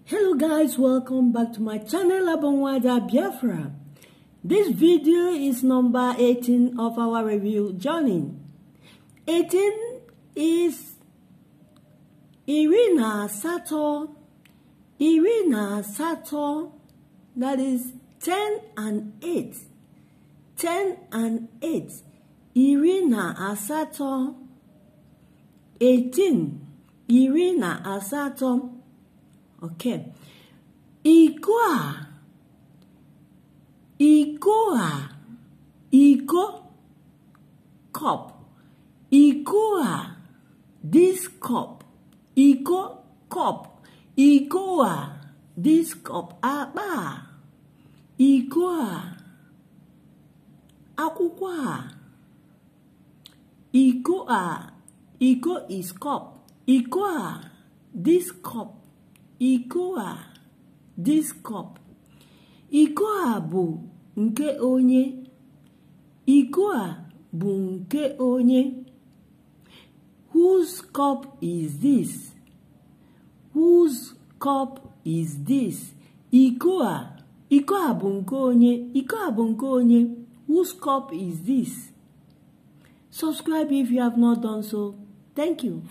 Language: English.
Hello guys, welcome back to my channel Abonwada Biafra. This video is number 18 of our review journey. 18 is Irina Sato. That is 10 and 8. 10 and 8. Irina Asato. 18. Irina Asato. Okay. Iko, cup. Iko, this cup. Iko, cup. Iko, this cup. Aba. Iko, akwụkwọ. Iko is cup. Iko, this cup. Iko, this cup. Iko bụ nke onye. Iko bụ nke onye. Whose cup is this? Whose cup is this? Iko bụ nke onye. Iko bụ nke onye. Whose cup is this? Subscribe if you have not done so. Thank you.